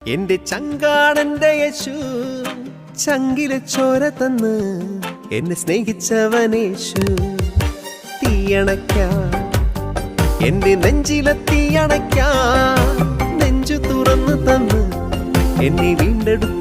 എന്റെ ചങ്കാടന്റെ യേശു, ചങ്കിലെ ചോര തന്ന് എന്നെ സ്നേഹിച്ചവനേശു. തീയണയ്ക്കാൻ എന്റെ നെഞ്ചിലെ തീയണയ്ക്കാൻ നെഞ്ചു തുറന്നു തന്ന് എന്നെ വീണ്ടെടുത്തു